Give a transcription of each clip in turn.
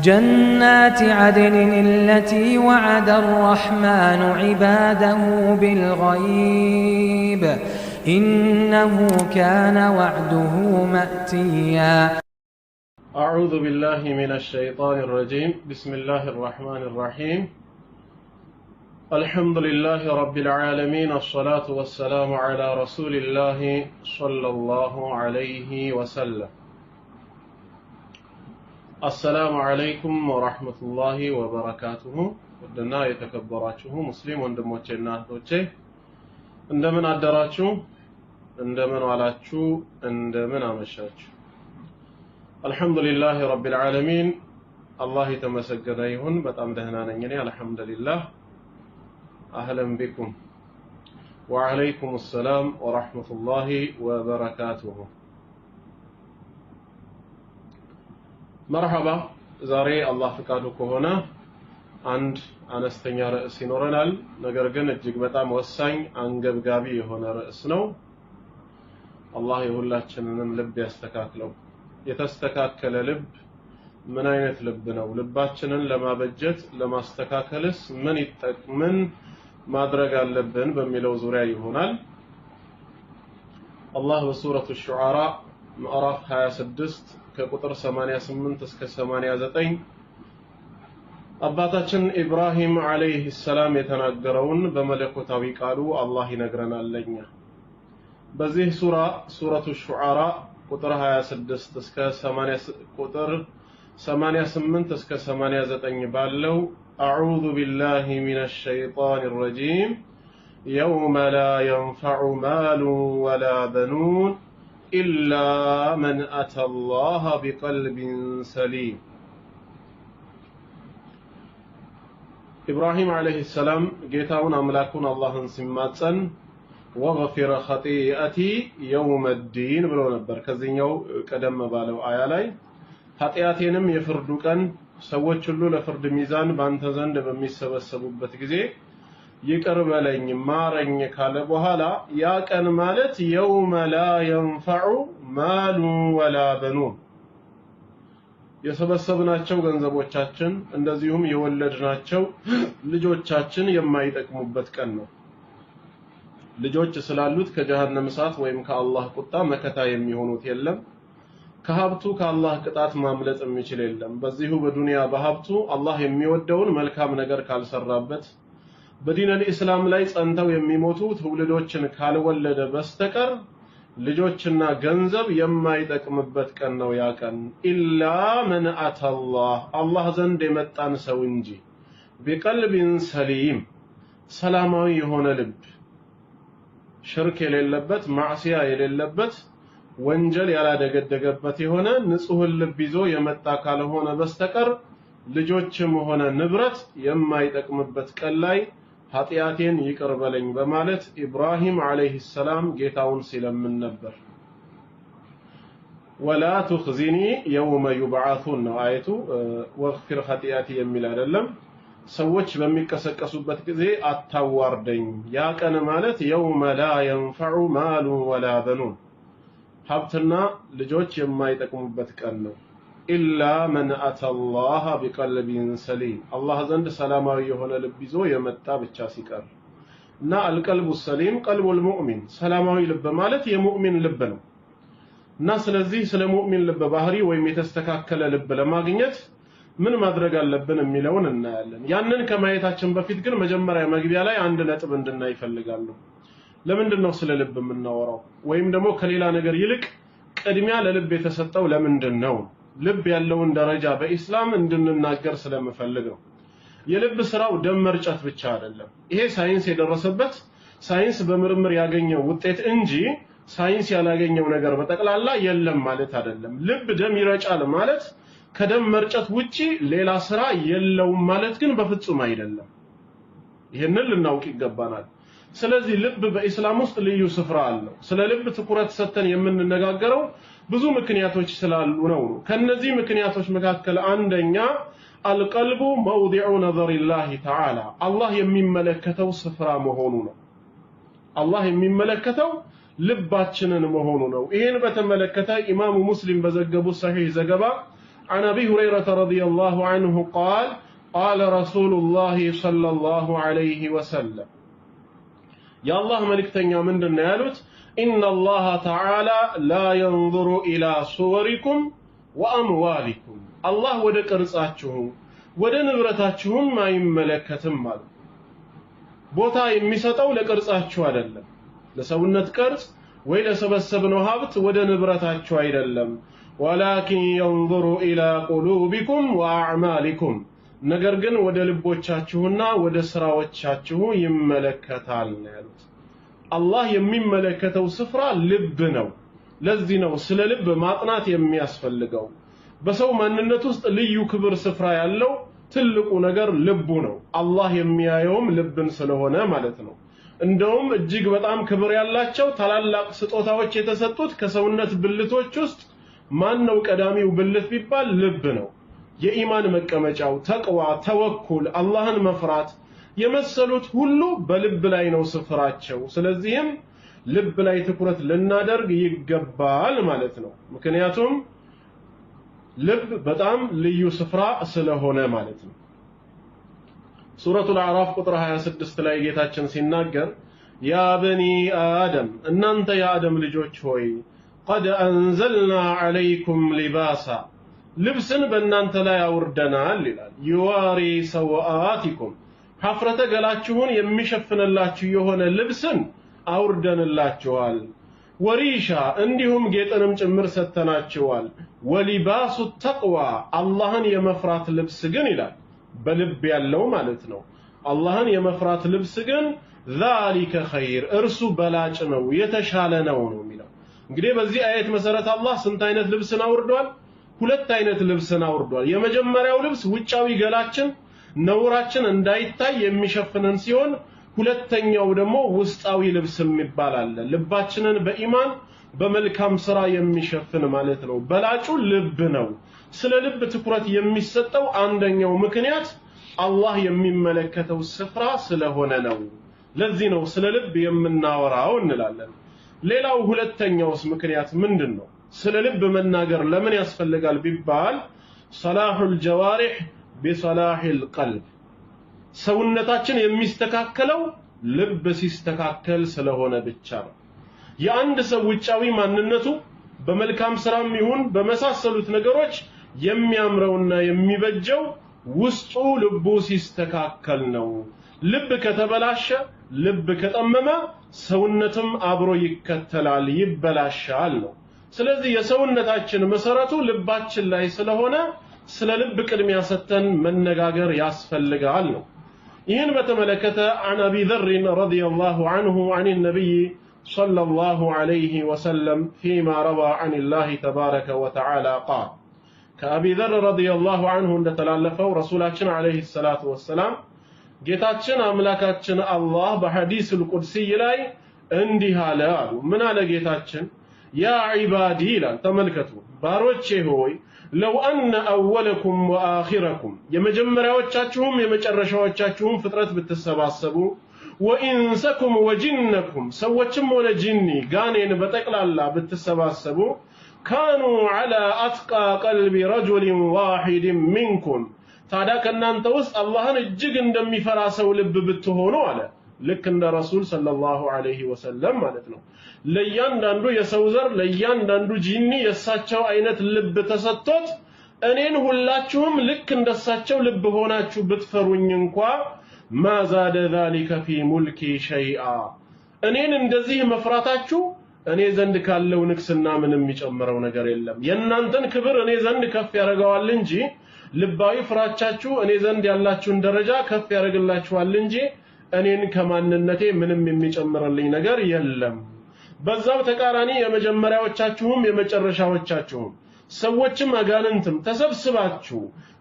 جنات عدن التي وعد الرحمن عباده بالغيب إنه كان وعده مأتيا. أعوذ بالله من الشيطان الرجيم. بسم الله الرحمن الرحيم. الحمد لله رب العالمين، الصلاة والسلام على رسول الله صلى الله عليه وسلم. السلام عليكم ورحمة الله وبركاته. ودنا يتكبراችሁ ሙስሊም ወንድሞቼና እህቶቼ እንደምን አደራችሁ፣ እንደምን ዋላችሁ፣ እንደምን አመሻችሁ። አልহামዱሊላህ ረቢል ዓለሚን። አላህ የተመሰገነ ይሁን። በጣም ደህና ነኝ እኔ አልহামዱሊላህ። አህለን ቢኩም ወዐለይኩም ሰላም ወራህመቱላሂ ወበረካቱሁ። መርሐባ። ዛሬ አላህ ፍቃዱ ከሆነ አንድ አነስተኛ ርዕስ ይኖረናል። ነገር ግን እጅግ በጣም ወሳኝ አንገብጋቢ የሆነ ርዕስ ነው። አላህ የሁላችንንም ልብ ያስተካክለው። የተስተካከለ ልብ ምን አይነት ልብ ነው? ልባችንን ለማበጀት ለማስተካከልስ ምን ማድረግ አለብን በሚለው ዙሪያ ይሆናል። አላህ በሱረቱ ሹዓራ ምዕራፍ 26 ከቁጥር 88 እስከ 89 አባታችን ኢብራሂም አለይሂ ሰላም የተናገረውን በመለኮታዊ ቃሉ አላህ ይነግረናል ለኛ። በዚህ ሱረቱ ሹዓራ ቁጥር 26 እስከ 88 እስከ 89 ባለው أعوذ بالله من الشيطان الرجيم يوم لا ينفع مال ولا بنون إلا من أتى الله بقلب سليم. إبراهيم عليه السلام جيتاون أملاكون الله سماتن وغفر خطيئتي يوم الدين ብሎ ነበር። ከዚህኛው ቀደም ባለው አያ ላይ ኃጢአቴንም የፍርዱቀን ሰዎች ሁሉ ለፍርድ ሚዛን ባንተ ዘንድ በሚሰበሰቡበት ጊዜ ይቅር በለኝ ማረኝ ካለ በኋላ ያ ቀን ማለት يوم لا ينفع مال ولا بنون የሰበሰብናቸው ገንዘቦቻችን እንደዚሁም የወለድናቸው ልጆቻችን የማይጠቅሙበት ቀን ነው። ልጆች ስላሉት ከጀሃነም እሳት ወይም ከአላህ ቁጣ መከታ የሚሆኑት የለም። ከሀብቱ ከአላህ ቅጣት ማምለጥ የሚችል የለም። በዚሁ በዱንያ በሀብቱ አላህ የሚወደውን መልካም ነገር ካልሰራበት በዲን አልኢስላም ላይ ጸንተው የሚሞቱ ትውልዶችን ካልወለደ በስተቀር ልጆችና ገንዘብ የማይጠቅምበት ቀን ነው ያ ቀን። ኢላ መን አተላህ አላህ ዘንድ የመጣን ሰው እንጂ ቢቀልቢን ሰሊም ሰላማዊ የሆነ ልብ፣ ሽርክ የሌለበት፣ ማዕሲያ የሌለበት፣ ወንጀል ያላደገደገበት የሆነ ንጹህ ልብ ይዞ የመጣ ካልሆነ በስተቀር ልጆችም ሆነ ንብረት የማይጠቅምበት ቀን ላይ ኃጢአቴን ይቅር በለኝ በማለት ኢብራሂም አለይሂ ሰላም ጌታውን ሲለምን ነበር። ወላ ትኽዚኒ የውመ ዩብዓቱን ነው አየቱ። ወግፊር ኸጢአቲ የሚል አይደለም። ሰዎች በሚቀሰቀሱበት ጊዜ አታዋርደኝ። ያ ቀን ማለት የውመ ላ የንፈዑ ማሉ ወላ በኑን ሀብትና ልጆች የማይጠቅሙበት ቀን ነው። ኢላ መን አተላህ ቢቀልቢን ሰሊም አላህ ዘንድ ሰላማዊ የሆነ ልብ ይዞ የመጣ ብቻ ሲቀር እና አልቀልቡ ሰሊም ቀልቡል ሙእሚን ሰላማዊ ልብ ማለት የሙእሚን ልብ ነው። እና ስለዚህ ስለ ሙእሚን ልብ ባህሪ ወይም የተስተካከለ ልብ ለማግኘት ምን ማድረግ አለብን የሚለውን እናያለን። ያንን ከማየታችን በፊት ግን መጀመሪያ መግቢያ ላይ አንድ ነጥብ እንድናይ ይፈልጋለሁ። ለምንድን ነው ስለ ልብ የምናወራው? ወይም ደግሞ ከሌላ ነገር ይልቅ ቅድሚያ ለልብ የተሰጠው ለምንድን ነው? ልብ ያለውን ደረጃ በኢስላም እንድንናገር ስለምፈልግ ነው። የልብ ስራው ደም መርጨት ብቻ አይደለም። ይሄ ሳይንስ የደረሰበት ሳይንስ በምርምር ያገኘው ውጤት እንጂ ሳይንስ ያላገኘው ነገር በጠቅላላ የለም ማለት አይደለም። ልብ ደም ይረጫል ማለት ከደም መርጨት ውጪ ሌላ ስራ የለውም ማለት ግን በፍጹም አይደለም። ይሄንን ልናውቅ ይገባናል። ስለዚህ ልብ በኢስላም ውስጥ ልዩ ስፍራ አለው። ስለ ልብ ትኩረት ሰጥተን የምንነጋገረው ብዙ ምክንያቶች ስላሉ ነው። ከነዚህ ምክንያቶች መካከል አንደኛ አልቀልቡ መውዲዑ ነዘሪላህ ተዓላ አላህ የሚመለከተው ስፍራ መሆኑ ነው። አላህ የሚመለከተው ልባችንን መሆኑ ነው። ይሄን በተመለከተ ኢማሙ ሙስሊም በዘገቡ ሰሂህ ዘገባ عن أبي هريرة رضي الله عنه قال قال رسول الله صلى الله عليه وسلم يا الله ملكتنيا من دنيالوت إن الله تعالى لا ينظر إلى صوركم وأموالكم الله ودك رزقاتهم ودن نبرتاتهم ما يملكتم مال بوتا يمسطው ለቅርጻችሁ አይደለም ለሰውነት ቅርጽ ወይ ለሰበሰብነው ሀብት ወደ ንብረታችሁ አይደለም ولكن ينظر إلى قلوبكم وأعمالكم ነገር ግን ወደ ልቦቻችሁና ወደ ስራዎቻችሁ ይመለከታል ያሉት አላህ የሚመለከተው ስፍራ ልብ ነው ለዚህ ነው ስለ ልብ ማጥናት የሚያስፈልገው በሰው ማንነት ውስጥ ልዩ ክብር ስፍራ ያለው ትልቁ ነገር ልቡ ነው አላህ የሚያየውም ልብን ስለሆነ ማለት ነው እንደውም እጅግ በጣም ክብር ያላቸው ታላላቅ ስጦታዎች የተሰጡት ከሰውነት ብልቶች ውስጥ ማን ነው ቀዳሚው ብልት ቢባል ልብ ነው የኢማን መቀመጫው ተቅዋ ተወኩል አላህን መፍራት የመሰሉት ሁሉ በልብ ላይ ነው ስፍራቸው ስለዚህም ልብ ላይ ትኩረት ልናደርግ ይገባል ማለት ነው ምክንያቱም ልብ በጣም ልዩ ስፍራ ስለሆነ ማለት ነው ሱረቱል አዕራፍ ቁጥር 26 ላይ ጌታችን ሲናገር ያ በኒ አደም እናንተ የአደም ልጆች ሆይ قد انزلنا عليكم لباسا ልብስን በእናንተ ላይ አውርደናል ይላል ይዋሪ ሰዋአቲኩም ሐፍረተ ገላችሁን የሚሸፍንላችሁ የሆነ ልብስን አውርደንላችኋል ወሪሻ እንዲሁም ጌጥንም ጭምር ሰተናችኋል ወሊባሱ ተቅዋ አላህን የመፍራት ልብስ ግን ይላል በልብ ያለው ማለት ነው አላህን የመፍራት ልብስ ግን ذلك خير እርሱ በላጭ ነው የተሻለ ነው የሚለው እንግዲህ በዚህ አየት መሰረት አላህ ስንት አይነት ልብስን አውርዷል ሁለት አይነት ልብስን አውርዷል የመጀመሪያው ልብስ ውጫዊ ገላችን ነውራችን እንዳይታይ የሚሸፍነን ሲሆን ሁለተኛው ደግሞ ውስጣዊ ልብስ የሚባል ልባችንን በኢማን በመልካም ስራ የሚሸፍን ማለት ነው በላጩ ልብ ነው ስለ ልብ ትኩረት የሚሰጠው አንደኛው ምክንያት አላህ የሚመለከተው ስፍራ ስለሆነ ነው ለዚህ ነው ስለ ልብ የምናወራው እንላለን ሌላው ሁለተኛውስ ምክንያት ምንድነው ስለ ልብ መናገር ለምን ያስፈልጋል ቢባል ሰላሁል ጀዋሪህ ቢሰላሂል ቀልብ ሰውነታችን የሚስተካከለው ልብ ሲስተካከል ስለሆነ ብቻ ነው የአንድ ሰው ውጫዊ ማንነቱ በመልካም ስራም ይሁን በመሳሰሉት ነገሮች የሚያምረውና የሚበጀው ውስጡ ልቡ ሲስተካከል ነው ልብ ከተበላሸ ልብ ከጠመመ ሰውነትም አብሮ ይከተላል ይበላሻል ነው ስለዚህ የሰውነታችን መሰረቱ ልባችን ላይ ስለሆነ ስለ ልብ ቅድሚያ ሰተን መነጋገር ያስፈልጋል ነው ይህን በተመለከተ عن ابي ذر رضي الله عنه عن النبي صلى الله عليه وسلم فيما روى عن الله تبارك وتعالى قال كأبي ذر رضي الله عنه እንደተላለፈው ረሱላችን عليه الصلاه والسلام ጌታችን አምላካችን አላህ በሐዲስል ቁድሲ ላይ እንዲህ አለ አሉ ምን አለ ጌታችን ያ ዒባዲ ይላል ተመልከቱ ባሮቼ ሆይ لو أن أولكم وآخركم የመጀመሪያዎቻችሁም የመጨረሻዎቻችሁም ፍጥረት ብትሰባሰቡ وإنسكم وجنكم ሰዎችም ሆነ ጂኒ ጋኔን በጠቅላላ ብትሰባሰቡ كانوا على أتقى قلب رجل واحد منكم ታዲያ ከናንተ ውስጥ አላህን እጅግ እንደሚፈራ ሰው ልብ ብትሆኑ አለ ልክ እንደ ረሱል ሰለላሁ ዐለይሂ ወሰለም ማለት ነው ለያንዳንዱ የሰው ዘር ለያንዳንዱ ጂኒ የሳቸው አይነት ልብ ተሰጥቶት እኔን ሁላችሁም ልክ እንደሳቸው ልብ ሆናችሁ ብትፈሩኝ እንኳን ማዛደ ذلك في ملكي شيئا እኔን እንደዚህ መፍራታችሁ እኔ ዘንድ ካለው ንክስና ምንም የሚጨምረው ነገር የለም የናንተን ክብር እኔ ዘንድ ከፍ ያደርገዋል እንጂ ልባዊ ፍራቻችሁ እኔ ዘንድ ያላችሁን ደረጃ ከፍ ያደርግላችኋል እንጂ እኔን ከማንነቴ ምንም የሚጨምርልኝ ነገር የለም በዛው ተቃራኒ የመጀመሪያዎቻችሁም የመጨረሻዎቻችሁም ሰዎችም አጋንንትም ተሰብስባችሁ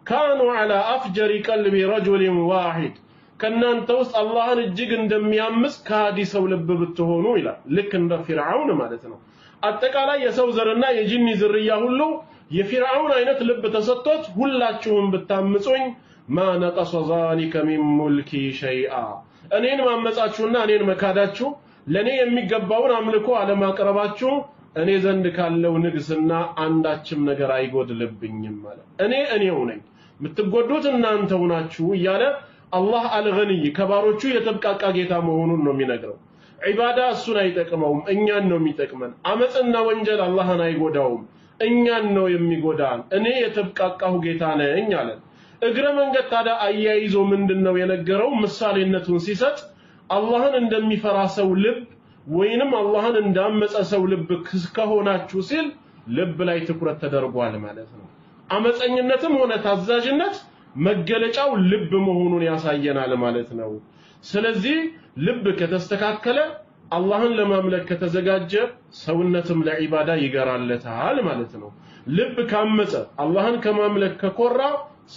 كانوا على افجر قلب رجل واحد ከናንተ ውስጥ አላህን እጅግ እንደሚያምጽ ካዲ ሰው ልብ ብትሆኑ ይላል ልክ እንደ ፊርዓውን ማለት ነው አጠቃላይ የሰው ዘርና የጂኒ ዝርያ ሁሉ የፊርዓውን አይነት ልብ ተሰጥቶት ሁላችሁም ብታምጹኝ ما نقص ذلك من ملكي شيئا እኔን ማመጻችሁና እኔን መካዳችሁ ለኔ የሚገባውን አምልኮ አለማቅረባችሁ እኔ ዘንድ ካለው ንግስና አንዳችም ነገር አይጎድልብኝም ማለት እኔው ነኝ የምትጎዱት እናንተው ናችሁ እያለ አላህ አልገኒይ ከባሮቹ የተብቃቃ ጌታ መሆኑን ነው የሚነግረው ዒባዳ እሱን አይጠቅመውም እኛን ነው የሚጠቅመን አመጽና ወንጀል አላህን አይጎዳውም እኛን ነው የሚጎዳን እኔ የተብቃቃሁ ጌታ ነኝ አለ እግረ መንገድ ታዲያ አያይዞ ምንድነው የነገረው ምሳሌነቱን ሲሰጥ አላህን እንደሚፈራ ሰው ልብ ወይንም አላህን እንዳመጸ ሰው ልብ ከሆናችሁ ሲል ልብ ላይ ትኩረት ተደርጓል ማለት ነው አመጸኝነትም ሆነ ታዛዥነት መገለጫው ልብ መሆኑን ያሳየናል ማለት ነው ስለዚህ ልብ ከተስተካከለ አላህን ለማምለክ ከተዘጋጀ ሰውነትም ለዒባዳ ይገራለታል ማለት ነው ልብ ካመጸ አላህን ከማምለክ ከኮራ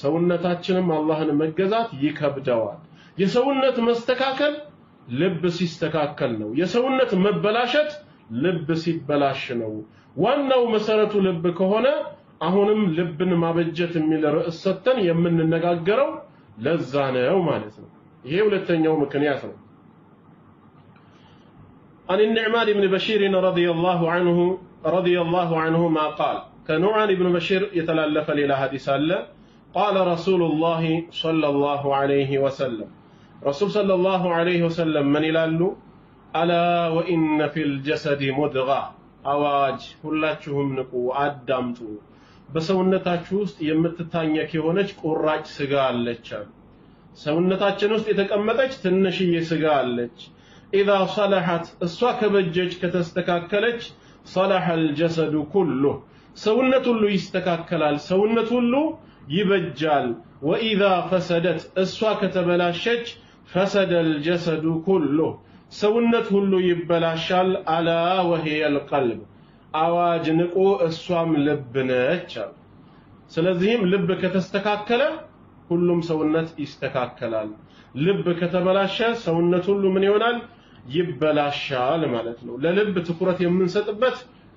ሰውነታችንም አላህን መገዛት ይከብደዋል የሰውነት መስተካከል ልብ ሲስተካከል ነው የሰውነት መበላሸት ልብ ሲበላሽ ነው ዋናው መሰረቱ ልብ ከሆነ አሁንም ልብን ማበጀት የሚል ርዕስ ሰተን የምንነጋገረው ለዛ ነው ማለት ነው ይሄ ሁለተኛው ምክንያት ነው عن النعمان بن بشير رضي الله عنه ما قال كنعمان بن بشير يتلالف ليلة حديث الله قال رسول الله صلى الله عليه وسلم رسول صلى الله عليه وسلم من يلالو ألا وإن في الجسد مدغة أواج ሁላችሁም ንቁ አዳምጡ በሰውነታችሁ ውስጥ የምትታኘክ የሆነች ቁራጭ ስጋ አለች ሰውነታችን ውስጥ የተቀመጠች ትንሽዬ ስጋ አለች إذا صلحت እሷ ከበጀች ከተስተካከለች صلح الجسد كله ሰውነት ሁሉ ይስተካከላል ሰውነት ሁሉ ይበጃል وإذا فسدت እሷ ከተበላሸች فسد الجسد كله ሰውነት ሁሉ ይበላሻል ألا وهي القلب አዋጅ ንቁ እሷም ልብ ነች ስለዚህም ልብ ከተስተካከለ ሁሉም ሰውነት ይስተካከላል ልብ ከተበላሸ ሰውነት ሁሉ ምን ይሆናል ይበላሻል ማለት ነው ለልብ ትኩረት የምንሰጥበት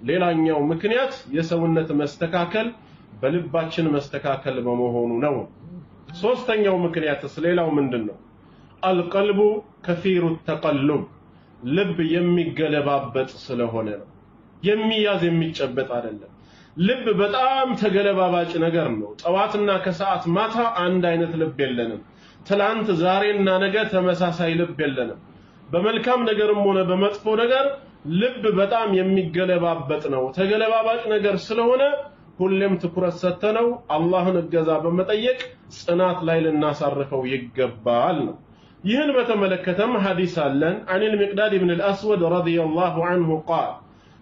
ሌላኛው ምክንያት የሰውነት መስተካከል በልባችን መስተካከል በመሆኑ ነው ሶስተኛው ምክንያትስ ሌላው ምንድነው القلب كثير التقلب ልብ የሚገለባበጥ ስለሆነ ነው የሚያዝ የሚጨበጥ አይደለም ልብ በጣም ተገለባባጭ ነገር ነው ጠዋትና ከሰዓት ማታ አንድ አይነት ልብ የለንም ትላንት ዛሬና ነገ ተመሳሳይ ልብ የለንም በመልካም ነገርም ሆነ በመጥፎ ነገር ልብ በጣም የሚገለባበጥ ነው ተገለባባጭ ነገር ስለሆነ ሁሌም ትኩረት ሰተነው አላህን እገዛ በመጠየቅ ጽናት ላይ ልናሳርፈው ይገባል ነው ይህን በተመለከተም ሐዲስ አለን عن المقداد بن الأسود رضي الله عنه قال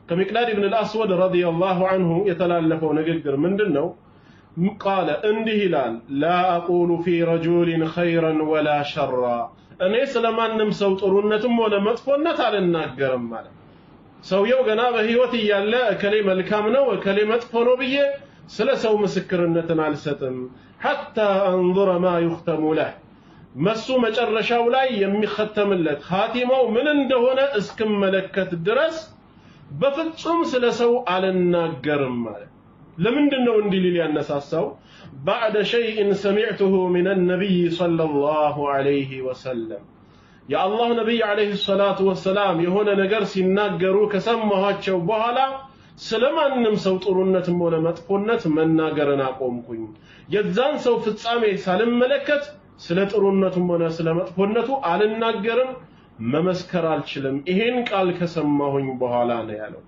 كمقداد بن الأسود رضي الله عنه يتلالفው ንግግር ምንድነው قال እንዲህ ይላል لا أقول في رجل خيرا ولا شرا እኔ ስለማንም ሰው ጥሩነትም ሆነ መጥፎነት አልናገርም ማለት ሰውየው ገና በህይወት እያለ እከሌ መልካም ነው እከሌ መጥፎ ነው ብዬ ስለ ሰው ምስክርነትን አልሰጥም حتى انظر ما يختم له መሱ መጨረሻው ላይ የሚختምለት ኻቲማው ምን እንደሆነ እስከመለከት ድረስ በፍጹም ስለ ሰው አልናገርም ማለት ለምንድነው እንዲህ ሊል ያነሳሳው بعد شيء سمعته من النبي صلى الله عليه وسلم يا الله نبي عليه الصلاة والسلام የሆነ ነገር ሲናገሩ ከሰማኋቸው በኋላ ስለማንም ሰው ጥሩነትም ሆነ መጥፎነት መናገርን አቆምኩኝ የዛን ሰው ፍጻሜ ሳልመለከት ስለ ጥሩነቱም ሆነ ስለ መጥፎነቱ አልናገርም መመስከር አልችልም ይሄን ቃል ከሰማሁኝ በኋላ ነው ያለው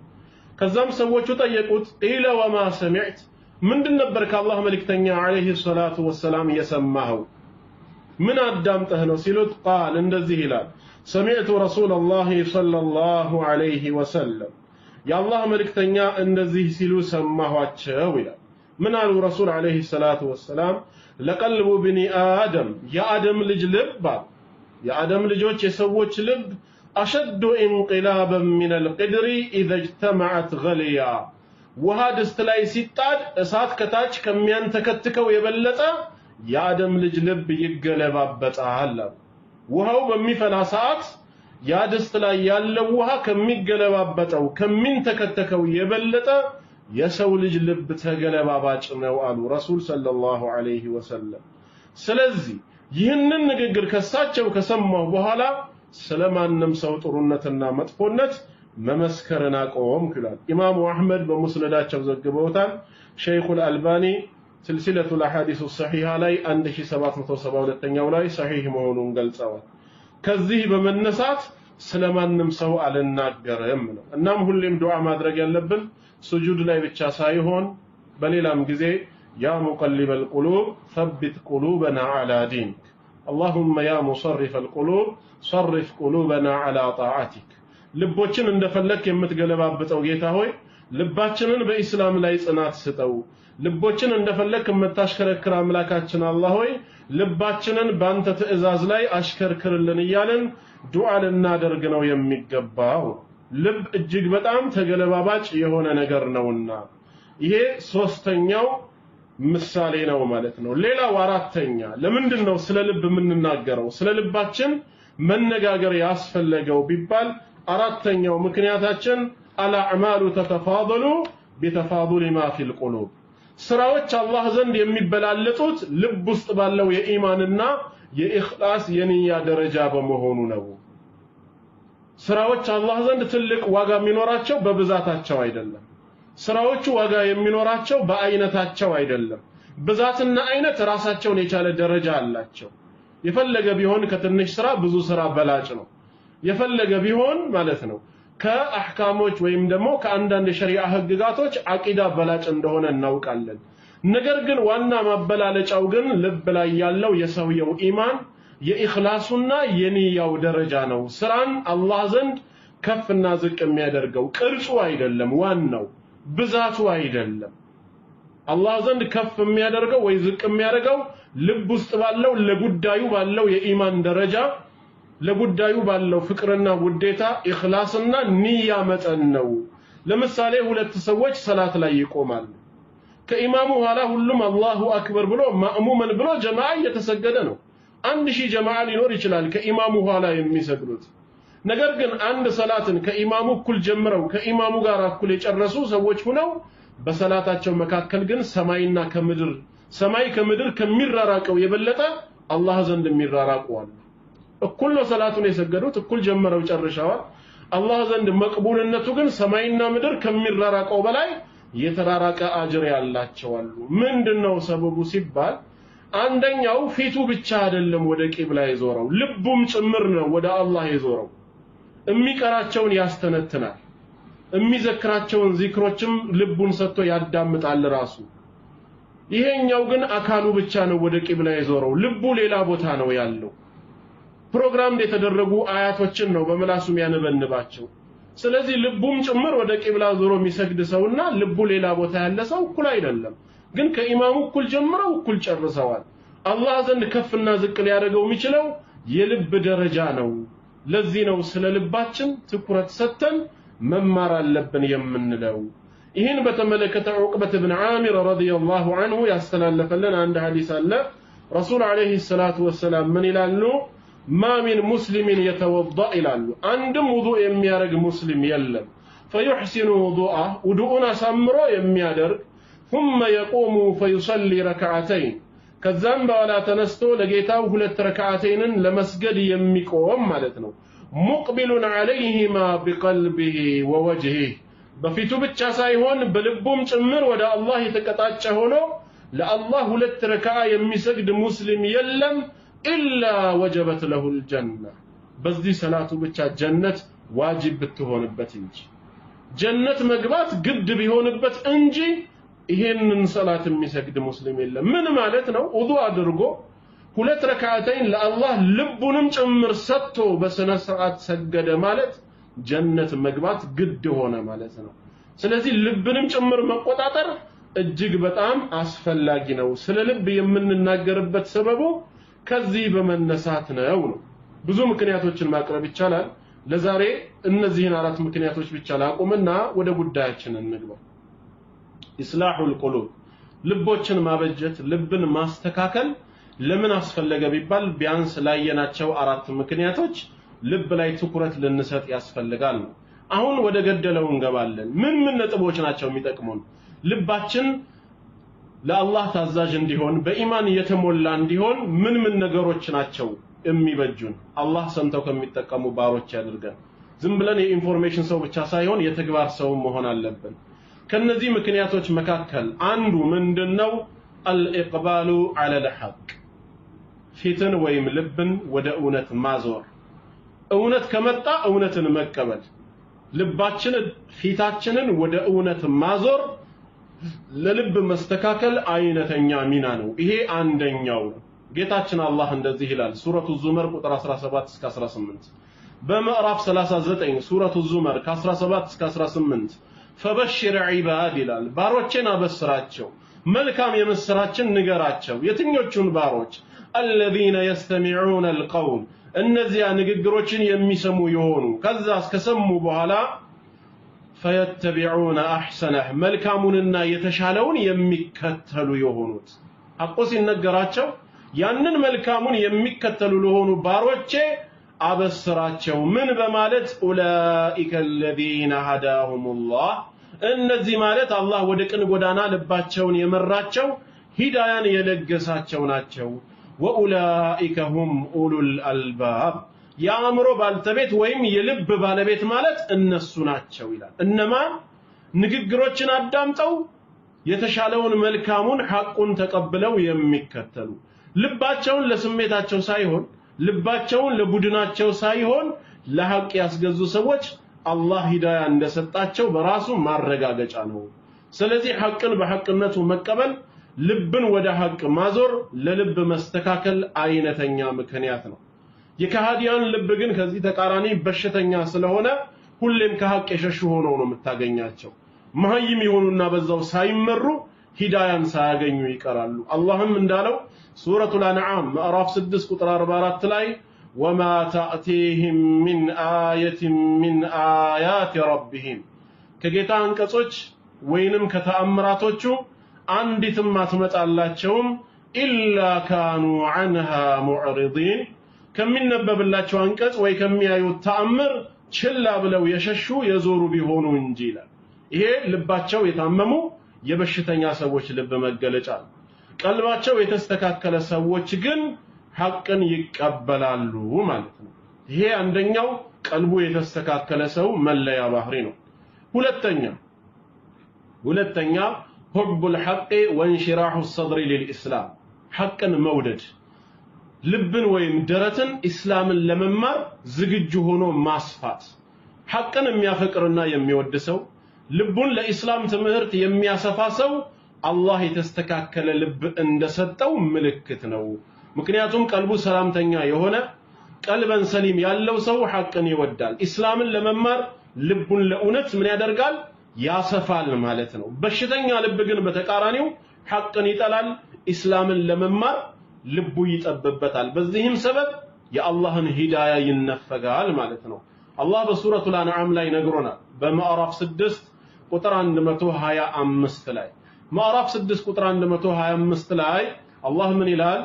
ከዛም ሰዎቹ ጠየቁት ኢላ ወማ ሰሚዕት ምንድን ነበር ከአላህ መልእክተኛ አለይሂ ሰላቱ ወሰላም የሰማኸው ምን አዳምጠህ ነው ሲሉት ቃል እንደዚህ ይላል ሰሚዕቱ ረሱላላህ ሰለላሁ ዐለይሂ ወሰለም የአላህ መልእክተኛ እንደዚህ ሲሉ ሰማኋቸው ይላል ምን አሉ ረሱል አለይሂ ሰላቱ ወሰላም ለቀልቡ ብኒ አደም የአደም ልጅ ልብ የአደም ልጆች የሰዎች ልብ أشد انقلابا من القدر إذا اجتمعت غليا ውሃ ድስት ላይ ሲጣድ እሳት ከታች ከሚያንተከትከው የበለጠ የአደም ልጅ ልብ ይገለባበጣል ውሃው በሚፈላ ሰዓት ያ ድስት ላይ ያለው ውሃ ከሚገለባበጠው ከሚንተከተከው የበለጠ የሰው ልጅ ልብ ተገለባባጭ ነው አሉ ረሱል ሰለላሁ ዐለይሂ ወሰለም ስለዚህ ይህንን ንግግር ከሳቸው ከሰማው በኋላ ስለማንም ሰው ጥሩነትና መጥፎነት መመስከርን አቆምኩ ይላል። ኢማሙ አህመድ በሙስነዳቸው ዘግበውታል። ሸይኹል አልባኒ ስልሲለቱል አሐዲስ ሰሒሃ ላይ 1772ኛው ላይ ሰሒህ መሆኑን ገልጸዋል። ከዚህ በመነሳት ስለማንም ሰው አልናገርም ነው። እናም ሁሌም ዱዓ ማድረግ ያለብን ሱጁድ ላይ ብቻ ሳይሆን በሌላም ጊዜ ያ ሙቀሊበል ቁሉብ ሰቢት ቁሉበና ዐላ ዲንክ اللهم يا مصرف القلوب صرف قلوبنا على طاعتك ልቦችን እንደፈለክ የምትገለባብጠው ጌታ ሆይ ልባችንን በእስላም ላይ ጽናት ስጠው ልቦችን እንደፈለክ የምታሽከረክር አምላካችን አላህ ሆይ ልባችንን ባንተ ትእዛዝ ላይ አሽከርክርልን እያልን ዱዓ ልናደርግ ነው የሚገባው ልብ እጅግ በጣም ተገለባባጭ የሆነ ነገር ነውና ይሄ ሶስተኛው ምሳሌ ነው ማለት ነው ሌላው አራተኛ ለምንድነው ስለ ልብ የምንናገረው ስለ ልባችን መነጋገር ያስፈልገው ቢባል አራተኛው ምክንያታችን አልአዕማሉ ተተፋضሉ بتفاضل ما في القلوب ስራዎች አላህ ዘንድ የሚበላለጡት ልብ ውስጥ ባለው የኢማንና የኢኽላስ የንያ ደረጃ በመሆኑ ነው ስራዎች አላህ ዘንድ ትልቅ ዋጋ የሚኖራቸው በብዛታቸው አይደለም ስራዎቹ ዋጋ የሚኖራቸው በአይነታቸው አይደለም ብዛትና አይነት ራሳቸውን የቻለ ደረጃ አላቸው የፈለገ ቢሆን ከትንሽ ስራ ብዙ ስራ በላጭ ነው የፈለገ ቢሆን ማለት ነው ከአህካሞች ወይም ደግሞ ከአንዳንድ የሸሪዓ ህግጋቶች አቂዳ በላጭ እንደሆነ እናውቃለን ነገር ግን ዋና ማበላለጫው ግን ልብ ላይ ያለው የሰውየው ኢማን የኢኽላሱና የንያው ደረጃ ነው ስራን አላህ ዘንድ ከፍና ዝቅ የሚያደርገው ቅርጹ አይደለም ዋናው ብዛቱ አይደለም አላህ ዘንድ ከፍ የሚያደርገው ወይ ዝቅ የሚያደርገው ልብ ውስጥ ባለው ለጉዳዩ ባለው የኢማን ደረጃ ለጉዳዩ ባለው ፍቅርና ውዴታ ኢኽላስና ንያ መጠን ነው ለምሳሌ ሁለት ሰዎች ሰላት ላይ ይቆማሉ ከኢማሙ ኋላ ሁሉም አላሁ አክበር ብሎ ማእሙመን ብሎ ጀማዓ እየተሰገደ ነው 1000 ጀማዓ ሊኖር ይችላል ከኢማሙ ኋላ የሚሰግዱት ነገር ግን አንድ ሰላትን ከኢማሙ እኩል ጀምረው ከኢማሙ ጋር እኩል የጨረሱ ሰዎች ሆነው በሰላታቸው መካከል ግን ሰማይ ከምድር ከሚራራቀው የበለጠ አላህ ዘንድ የሚራራቁ አሉ እኩል ነው ሰላቱን የሰገዱት እኩል ጀምረው ጨርሻዋል አላህ ዘንድ መቅቡልነቱ ግን ሰማይና ምድር ከሚራራቀው በላይ የተራራቀ አጅር ያላቸው አሉ ምንድነው ሰበቡ ሲባል አንደኛው ፊቱ ብቻ አይደለም ወደ ቂብላ ይዞረው ልቡም ጭምር ነው ወደ አላህ ይዞረው የሚቀራቸውን ያስተነትናል የሚዘክራቸውን ዚክሮችም ልቡን ሰጥቶ ያዳምጣል ራሱ ይሄኛው ግን አካሉ ብቻ ነው ወደ ቂብላ ይዞረው ልቡ ሌላ ቦታ ነው ያለው ፕሮግራም የተደረጉ አያቶችን ነው በመላሱ የሚያነበንባቸው ስለዚህ ልቡም ጭምር ወደ ቂብላ ዞሮ የሚሰግድ ሰውና ልቡ ሌላ ቦታ ያለ ሰው እኩል አይደለም ግን ከኢማሙ እኩል ጀምረው እኩል ጨርሰዋል አላህ ዘንድ ከፍና ዝቅ ሊያደርገው የሚችለው የልብ ደረጃ ነው ለዚህ ነው ስለ ልባችን ትኩረት ሰጥተን መማር አለብን የምንለው ይሄን በተመለከተ ዑቅበት ኢብኑ ዓሚር ረዲየላሁ ዐንሁ ያስተላለፈልን አንድ ሐዲስ አለ ረሱል አለይሂ ሰላቱ ወሰለም ምን ይላሉ ما من مسلم يتوضأ ይላሉ አንድም ውዱእ የሚያደርግ ሙስሊም የለም فيحسن وضوءه ውዱኡን አሳምሮ የሚያደርግ ثم يقوم فيصلي ركعتين ከዛም በኋላ ተነስቶ ለጌታው ሁለት ረካዓተይንን ለመስገድ የሚቆም ማለት ነው مقبل عليهما بقلبه ووجهه በፊቱ ብቻ ሳይሆን በልቡም ጭምር ወደ አላህ የተቀጣጨ ሆኖ ለአላህ ሁለት ረካዓ የሚሰግድ ሙስሊም የለም إلا وجبت له الجنة በዚህ ሰላቱ ብቻ ጀነት ዋጅብ ብትሆንበት እንጂ ጀነት መግባት ግድ ቢሆንበት እንጂ ይሄንን ሰላት የሚሰግድ ሙስሊም የለም ምን ማለት ነው ውዱእ አድርጎ ሁለት ረካዓተይን ለአላህ ልቡንም ጭምር ሰጥቶ በስነ ስርዓት ሰገደ ማለት ጀነት መግባት ግድ ሆነ ማለት ነው ስለዚህ ልብንም ጭምር መቆጣጠር እጅግ በጣም አስፈላጊ ነው ስለ ልብ የምንናገርበት ሰበቡ ከዚህ በመነሳት ነው ብዙ ምክንያቶችን ማቅረብ ይቻላል ለዛሬ እነዚህን አራት ምክንያቶች ብቻ ላቁምና ወደ ጉዳያችን እንግባ ኢስላሁል ቁሉብ ልቦችን ማበጀት ልብን ማስተካከል ለምን አስፈለገ ቢባል ቢያንስ ላየናቸው አራት ምክንያቶች ልብ ላይ ትኩረት ልንሰጥ ያስፈልጋል አሁን ወደ ገደለው እንገባለን ምን ነጥቦች ናቸው የሚጠቅሙን ልባችን ለአላህ ታዛዥ እንዲሆን በኢማን የተሞላ እንዲሆን ምን ነገሮች ናቸው የሚበጁን አላህ ሰምተው ከሚጠቀሙ ባሮች ያድርገን ዝም ብለን የኢንፎርሜሽን ሰው ብቻ ሳይሆን የተግባር ሰው መሆን አለብን። ከነዚህ ምክንያቶች መካከል አንዱ ምንድነው? አልኢቅባሉ ዐለል ሐቅ ፊትን ወይም ልብን ወደ እውነት ማዞር። እውነት ከመጣ እውነትን መቀበል፣ ልባችንን ፊታችንን ወደ እውነት ማዞር ለልብ መስተካከል አይነተኛ ሚና ነው። ይሄ አንደኛው ነው። ጌታችን አላህ እንደዚህ ይላል ሱረቱ ዙመር ቁጥር 17 እስከ 18 በምዕራፍ 39 ሱረቱ ዙመር ከ17 እስከ 18 ፈበሽር ዒባድ ይላል ባሮቼን አበስራቸው መልካም የምስራችን ንገራቸው። የትኞቹን ባሮች? الذين يستمعون القول እነዚያ ንግግሮችን የሚሰሙ የሆኑ ከዛ እስከሰሙ በኋላ فيتبعون احسنه መልካሙንና የተሻለውን የሚከተሉ የሆኑት። ሐቁ ሲነገራቸው ያንን መልካሙን የሚከተሉ ለሆኑ ባሮቼ አበስራቸው ምን በማለት ኡላኢከ الذين هداهم الله እነዚህ ማለት አላህ ወደ ቅን ጎዳና ልባቸውን የመራቸው ሂዳያን የለገሳቸው ናቸው። ወኡላኢከ ሁም ኡሉል አልባብ ያምሮ ባልተቤት ወይም የልብ ባለቤት ማለት እነሱ ናቸው ይላል። እነማን? ንግግሮችን አዳምጠው የተሻለውን መልካሙን ሐቁን ተቀብለው የሚከተሉ ልባቸውን ለስሜታቸው ሳይሆን ልባቸውን ለቡድናቸው ሳይሆን ለሐቅ ያስገዙ ሰዎች አላህ ሂዳያ እንደሰጣቸው በራሱ ማረጋገጫ ነው። ስለዚህ ሐቅን በሐቅነቱ መቀበል ልብን ወደ ሐቅ ማዞር ለልብ መስተካከል አይነተኛ ምክንያት ነው። የከሃዲያን ልብ ግን ከዚህ ተቃራኒ በሽተኛ ስለሆነ ሁሌም ከሐቅ የሸሹ ሆነው ነው የምታገኛቸው። መሀይም ይሆኑና በዛው ሳይመሩ ሂዳያን ሳያገኙ ይቀራሉ። አላህም እንዳለው ሱረቱል አንዓም ምዕራፍ 6 ቁጥር 44 ላይ ወማ ተእቲህም ሚን አየትን ሚን አያት ረቢሂም ከጌታ አንቀጾች ወይንም ከተአምራቶቹ አንዲትም አትመጣላቸውም ኢላ ካኑ ዐንሃ ሙዕሪዲን ከሚነበብላቸው አንቀጽ ወይ ከሚያዩት ተአምር ችላ ብለው የሸሹ የዞሩ ቢሆኑ እንጂ ይላል። ይሄ ልባቸው የታመሙ የበሽተኛ ሰዎች ልብ መገለጫ ነው። ቀልባቸው የተስተካከለ ሰዎች ግን ሐቅን ይቀበላሉ ማለት ነው። ይሄ አንደኛው ቀልቡ የተስተካከለ ሰው መለያ ባህሪ ነው። ሁለተኛ ሁቡል ሐቅ ወንሽራሑ الصدر للإسلام ሐቅን መውደድ ልብን ወይም ደረትን ኢስላምን ለመማር ዝግጁ ሆኖ ማስፋት። ሐቅን የሚያፈቅርና የሚወድ ሰው ልቡን ለኢስላም ትምህርት የሚያሰፋ ሰው አላህ የተስተካከለ ልብ እንደሰጠው ምልክት ነው። ምክንያቱም ቀልቡ ሰላምተኛ የሆነ ቀልበን ሰሊም ያለው ሰው ሐቅን ይወዳል። ኢስላምን ለመማር ልቡን ለእውነት ምን ያደርጋል? ያሰፋል ማለት ነው። በሽተኛ ልብ ግን በተቃራኒው ሐቅን ይጠላል፣ ኢስላምን ለመማር ልቡ ይጠብበታል። በዚህም ሰበብ የአላህን ሂዳያ ይነፈጋል ማለት ነው። አላህ በሱረቱል አንዓም ላይ ነግሮናል። በምዕራፍ 6 ቁጥር 125 ላይ ምዕራፍ 6 ቁጥር 125 ላይ አላህ ምን ይላል?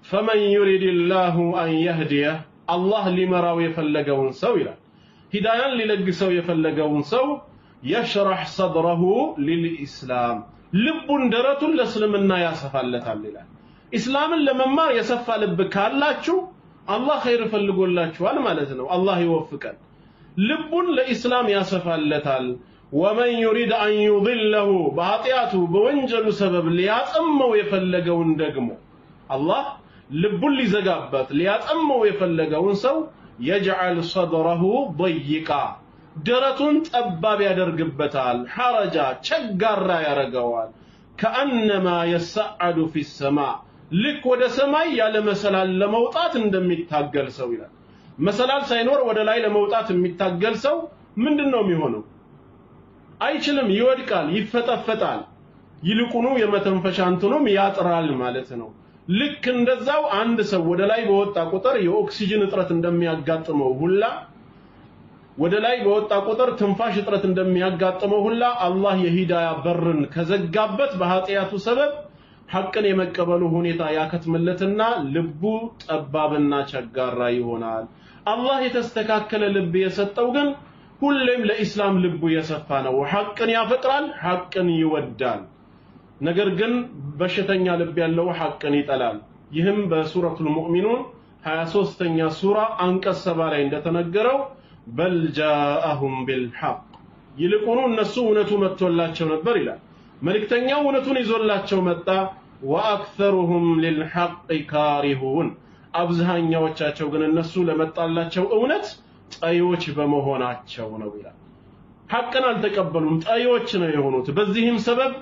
فمن يريد الله أن يهديه الله لمراو يفلقون سو ይላል ሂዳያን ሊለግሰው የፈለገውን ሰው يشرح صدره للإسلام ልቡን ደረቱን ለእስልምና ያሰፋለታል ይላል። ኢስላምን ለመማር የሰፋ ልብ ካላችሁ አላህ ኸይር ፈልጎላችኋል ማለት ነው። አላህ ይወፍቀን። ልቡን ለኢስላም ያሰፋለታል። ومن يريد أن يضله በኃጢአቱ በወንጀሉ ሰበብ ሊያጠመው የፈለገውን ደግሞ አላህ ልቡን ሊዘጋበት ሊያጠመው የፈለገውን ሰው يجعل صدره ضيقا ደረቱን ጠባብ ያደርግበታል። ሐረጃ ቸጋራ ያረጋዋል። كأنما يصعد في السماء ልክ ወደ ሰማይ ያለ መሰላል ለመውጣት እንደሚታገል ሰው ይላል። መሰላል ሳይኖር ወደ ላይ ለመውጣት የሚታገል ሰው ምንድነው የሚሆነው? አይችልም፣ ይወድቃል፣ ይፈጠፈጣል። ይልቁኑ የመተንፈሻ እንትኑም ያጥራል ማለት ነው። ልክ እንደዛው አንድ ሰው ወደ ላይ በወጣ ቁጥር የኦክሲጅን እጥረት እንደሚያጋጥመው ሁላ ወደ ላይ በወጣ ቁጥር ትንፋሽ እጥረት እንደሚያጋጥመው ሁላ አላህ የሂዳያ በርን ከዘጋበት በኃጢያቱ ሰበብ ሐቅን የመቀበሉ ሁኔታ ያከትምለትና ልቡ ጠባብና ቸጋራ ይሆናል። አላህ የተስተካከለ ልብ የሰጠው ግን ሁሌም ለኢስላም ልቡ የሰፋ ነው። ሐቅን ያፈቅራል፣ ሐቅን ይወዳል። ነገር ግን በሽተኛ ልብ ያለው ሐቅን ይጠላል። ይህም በሱረቱል ሙእሚኑን 23ኛ ሱራ አንቀጽ 7 ላይ እንደተነገረው በል ጃአሁም ቢልሐቅ ይልቁኑ እነሱ እውነቱ መጥቶላቸው ነበር ይላል መልእክተኛው እውነቱን ይዞላቸው መጣ ወአክثرهم للحق كارهون አብዛኛዎቻቸው ግን እነሱ ለመጣላቸው እውነት ጣዮች በመሆናቸው ነው ይላል ሐቅን አልተቀበሉም ጣዮች ነው የሆኑት በዚህም ሰበብ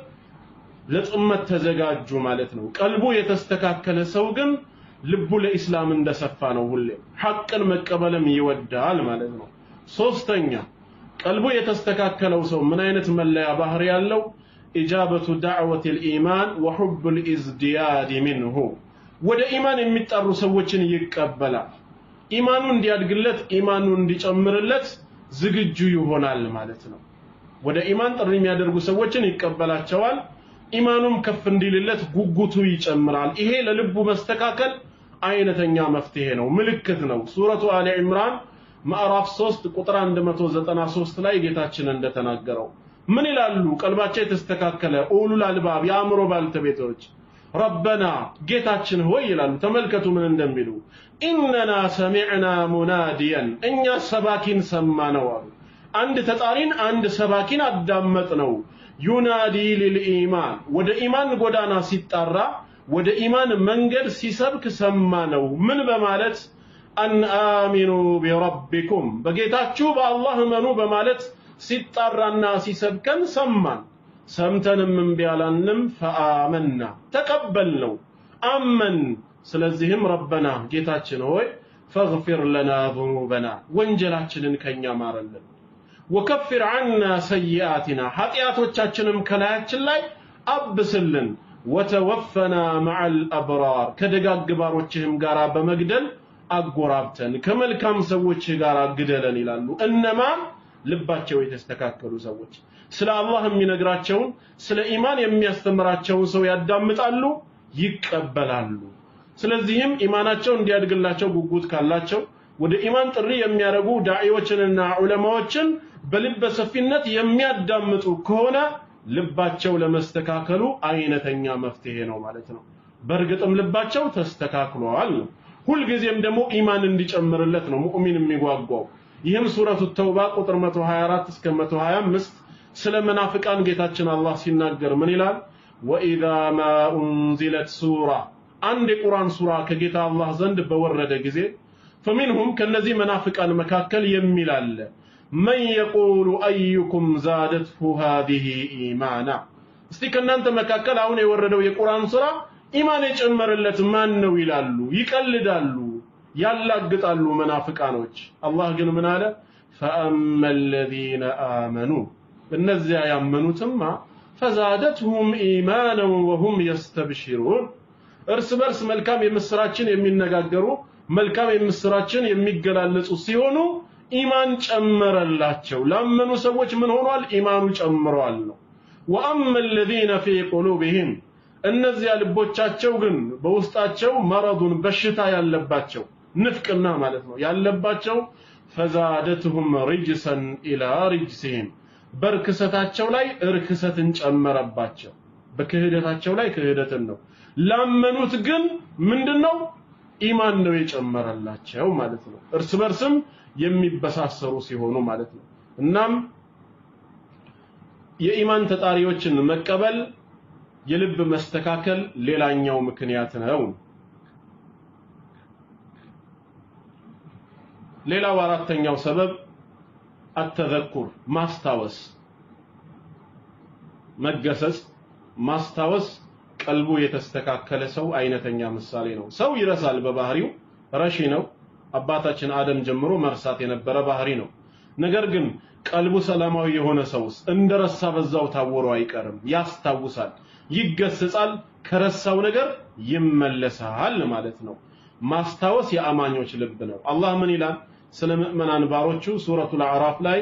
ለጥመት ተዘጋጁ ማለት ነው ቀልቡ የተስተካከለ ሰው ግን ልቡ ለኢስላም እንደሰፋ ነው ሁሌ ሐቅን መቀበልም ይወዳል ማለት ነው ሶስተኛ ቀልቡ የተስተካከለው ሰው ምን አይነት መለያ ባህሪ ያለው ኢጃበቱ ዳዕወት الإيمان وحب الازدياد منه ወደ ኢማን የሚጣሩ ሰዎችን ይቀበላል ኢማኑ እንዲያድግለት ኢማኑ እንዲጨምርለት ዝግጁ ይሆናል ማለት ነው ወደ ኢማን ጥሪ የሚያደርጉ ሰዎችን ይቀበላቸዋል ኢማኑም ከፍ እንዲልለት ጉጉቱ ይጨምራል ይሄ ለልቡ መስተካከል አይነተኛ መፍትሄ ነው ምልክት ነው ሱረቱ አሊ ኢምራን ማዕራፍ 3 ቁጥር 193 ላይ ጌታችን እንደተናገረው ምን ይላሉ ቀልባቸው የተስተካከለ ኡሉል አልባብ ያምሮ ባልተቤቶች ረበና ጌታችን ሆይ ይላሉ ተመልከቱ ምን እንደሚሉ ኢነና ሰሚዕና ሙናዲያን እኛ ሰባኪን ሰማነው አሉ አንድ ተጣሪን አንድ ሰባኪን አዳመጥነው ዩናዲ ሊልኢማን ወደ ኢማን ጎዳና ሲጣራ ወደ ኢማን መንገድ ሲሰብክ ሰማነው ምን በማለት አን አሚኑ ቢረብኩም በጌታችሁ በአላህ መኑ በማለት ሲጣራና ሲሰብከን ሰማን ሰምተንም እንቢያላንም ፈአመና ተቀበልነው አመን ስለዚህም ረበና ጌታችን ሆይ ፈግፊር ለና ذنوبنا ወንጀላችንን ከኛ ማረልን ወከፍር عنا سيئاتنا ኃጢያቶቻችንም ከላያችን ላይ አብስልን وتوفنا مع الابرار ከደጋግባሮችህም ጋራ በመግደል አጎራብተን ከመልካም ሰዎች ጋራ ግደለን ይላሉ እነማ ልባቸው የተስተካከሉ ሰዎች ስለ አላህ የሚነግራቸው ስለ ኢማን የሚያስተምራቸው ሰው ያዳምጣሉ ይቀበላሉ ስለዚህም ኢማናቸው እንዲያድግላቸው ጉጉት ካላቸው ወደ ኢማን ጥሪ የሚያረጉ ዳዒዎችንና ዑለማዎችን በልበ ሰፊነት የሚያዳምጡ ከሆነ ልባቸው ለመስተካከሉ አይነተኛ መፍትሄ ነው ማለት ነው በርግጥም ልባቸው ተስተካክሏል ሁሉ ጊዜም ደግሞ ኢማን እንዲጨምርለት ነው ሙእሚን የሚጓጓው ይህም ሱረቱ ተውባ ቁጥር 124 እስከ 125 ስለ መናፍቃን ጌታችን አላህ ሲናገር ምን ይላል ወኢዛ ማ ኡንዚለት ሱራ አንድ የቁርአን ሱራ ከጌታ አላህ ዘንድ በወረደ ጊዜ فمنهم ከነዚህ መናፍቃን መካከል የሚላል من يقول ايكم زادته هذه ايمانا እስቲ ከናንተ መካከል አሁን የወረደው የቁርአን ሱራ ኢማን የጨመረለት ማን ነው ይላሉ ይቀልዳሉ ያላግጣሉ መናፍቃኖች አላህ ግን ምን አለ فأما الذين آمنوا እነዚያ ያመኑትማ فزادتهم ايمانا وهم يستبشرون እርስ በርስ መልካም የምስራችን የሚነጋገሩ መልካም የምስራችን የሚገላለጹ ሲሆኑ ኢማን ጨመረላቸው ላመኑ ሰዎች ምን ሆኗል ኢማኑ ጨምሯል ነው وأما الذين في قلوبهم እነዚያ ልቦቻቸው ግን በውስጣቸው መረዱን በሽታ ያለባቸው ንፍቅና ማለት ነው ያለባቸው فزادتهم رجسا الى رجسهم በርክሰታቸው ላይ እርክሰትን ጨመረባቸው በክህደታቸው ላይ ክህደትን ነው ላመኑት ግን ምንድነው ኢማን ነው የጨመረላቸው ማለት ነው እርስ በርስም የሚበሳሰሩ ሲሆኑ ማለት ነው እናም የኢማን ተጣሪዎችን መቀበል የልብ መስተካከል ሌላኛው ምክንያት ነው ሌላው አራተኛው ሰበብ التذكر ማስታወስ መገሰጽ ማስታወስ ቀልቡ የተስተካከለ ሰው አይነተኛ ምሳሌ ነው ሰው ይረሳል በባህሪው ረሺ ነው አባታችን አደም ጀምሮ መርሳት የነበረ ባህሪ ነው ነገር ግን ቀልቡ ሰላማዊ የሆነ ሰውስ እንደረሳ በዛው ታወሩ አይቀርም ያስታውሳል ይገሰጻል ከረሳው ነገር ይመለሳል ማለት ነው ማስታወስ የአማኞች ልብ ነው አላህ ምን ይላል ስለ ሙእሚናን ባሮቹ ሱረቱል አዕራፍ ላይ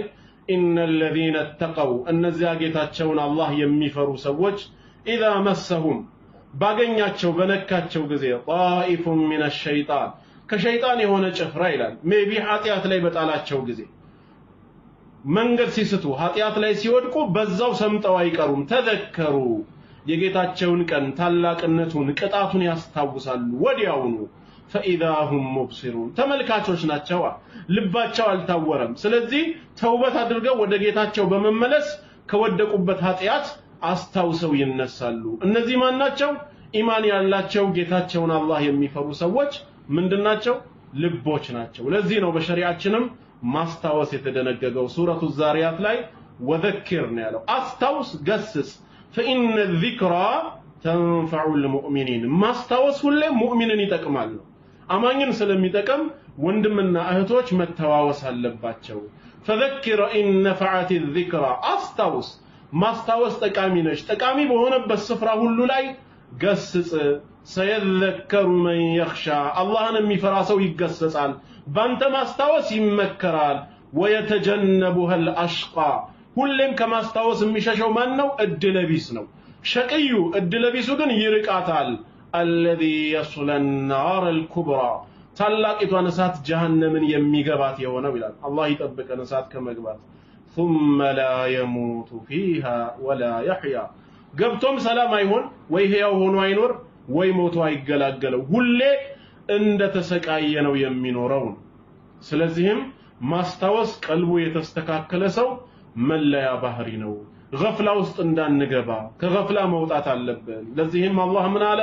ان الذين اتقوا እነዚያ ጌታቸውን አላህ የሚፈሩ ሰዎች اذا مسهم ባገኛቸው በነካቸው ጊዜ طائف من الشيطان ከሸይጣን የሆነ ጭፍራ ይላል ሜቢ ኃጢያት ላይ በጣላቸው ጊዜ መንገድ ሲስቱ ኃጢያት ላይ ሲወድቁ በዛው ሰምጠው አይቀሩም ተዘከሩ የጌታቸውን ቀን ታላቅነቱን ቅጣቱን ያስታውሳሉ ወዲያውኑ فإذا هم مبصرون ተመልካቾች ናቸው ልባቸው አልታወረም ስለዚህ ተውበት አድርገው ወደ ጌታቸው በመመለስ ከወደቁበት ኃጢያት አስታውሰው ይነሳሉ እነዚህ ማን ናቸው ኢማን ያላቸው ጌታቸውን አላህ የሚፈሩ ሰዎች ምንድናቸው ልቦች ናቸው ለዚህ ነው በሸሪዓችንም ማስታወስ የተደነገገው ሱረቱ ዛሪያት ላይ ወذكر ነው ያለው አስታውስ ገስስ فإن الذكرى تنفع المؤمنين ማስታወስ ሁሌ ሙእሚንን ይጠቅማል አማኝን ስለሚጠቅም ወንድምና እህቶች መተዋወስ አለባቸው فذكر إن نفعت الذكرى አስታውስ ማስታወስ ጠቃሚ ነች ጠቃሚ በሆነበት ስፍራ ሁሉ ላይ ገስጽ سيذكر من يخشى اللهን የሚፈራ ሰው ይገሰጻል ባንተ ማስታወስ ይመከራል ويتجنبها الاشقى ሁሌም ከማስታወስ የሚሸሸው ማን ነው እድለቢስ ነው ሸቂዩ እድለቢሱ ግን ይርቃታል الذي يصل النار الكبرى ታላቂቷን እሳት ጀሃነምን የሚገባት የሆነው ይላል አላህ ይጠብቀን እሳት ከመግባት ثم لا يموت فيها ولا يحيى ገብቶም ሰላም አይሆን ወይ ህያው ሆኖ አይኖር ወይ ሞቶ አይገላገለው ሁሌ እንደ ተሰቃየ ነው የሚኖረው ስለዚህም ማስታወስ ቀልቡ የተስተካከለ ሰው መለያ ባህሪ ነው ገፍላ ውስጥ እንዳንገባ ከገፍላ መውጣት አለብን ለዚህም አላህ ምን አለ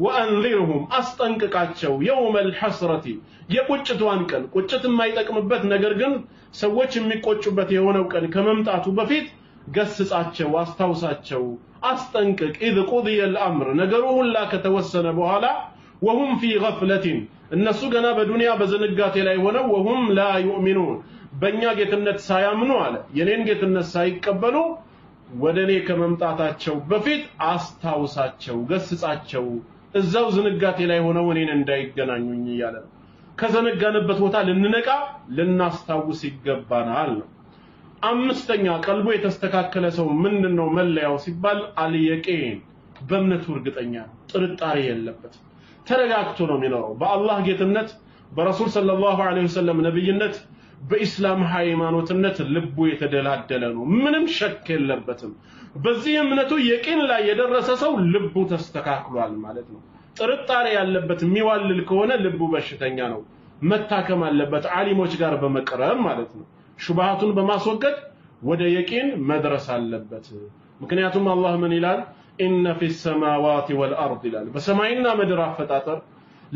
وانذرهم አስጠንቅቃቸው يوم الحسرة የቁጭቷን ቀን ቁጭት የማይጠቅምበት ነገር ግን ሰዎች የሚቆጩበት የሆነው ቀን ከመምጣቱ በፊት ገስጻቸው አስታውሳቸው አስጠንቅቅ إذ قضي الأمر ነገሩ ሁላ ከተወሰነ በኋላ وهم في غفلة እነሱ ገና በዱንያ በዝንጋቴ ላይ ሆነው وهم لا يؤمنون በእኛ ጌትነት ሳያምኑ አለ የኔን ጌትነት ሳይቀበሉ ወደኔ ከመምጣታቸው በፊት አስታውሳቸው ገስጻቸው እዛው ዝንጋቴ ላይ ሆነው እኔን እንዳይገናኙኝ ይያለ ከዘነጋንበት ቦታ ልንነቃ ልናስታውስ ይገባናል አምስተኛ ቀልቡ የተስተካከለ ሰው ምንድነው መለያው ሲባል አልየቂን በእምነቱ እርግጠኛ ጥርጣሬ የለበት ተረጋግቶ ነው የሚኖረው በአላህ ጌትነት በረሱል ሰለላሁ ዐለይሂ ወሰለም ነብይነት በእስላም ሃይማኖትነት ልቡ የተደላደለ ነው ምንም ሸክ የለበትም በዚህ እምነቱ የቂን ላይ የደረሰ ሰው ልቡ ተስተካክሏል ማለት ነው ጥርጣሬ ያለበት የሚዋልል ከሆነ ልቡ በሽተኛ ነው መታከም አለበት ዓሊሞች ጋር በመቅረብ ማለት ነው ሹብሃቱን በማስወገድ ወደ የቂን መድረስ አለበት ምክንያቱም አላህ ምን ይላል ኢነ ፊ السماوات والارض ይላል በሰማይና ምድር አፈጣጠር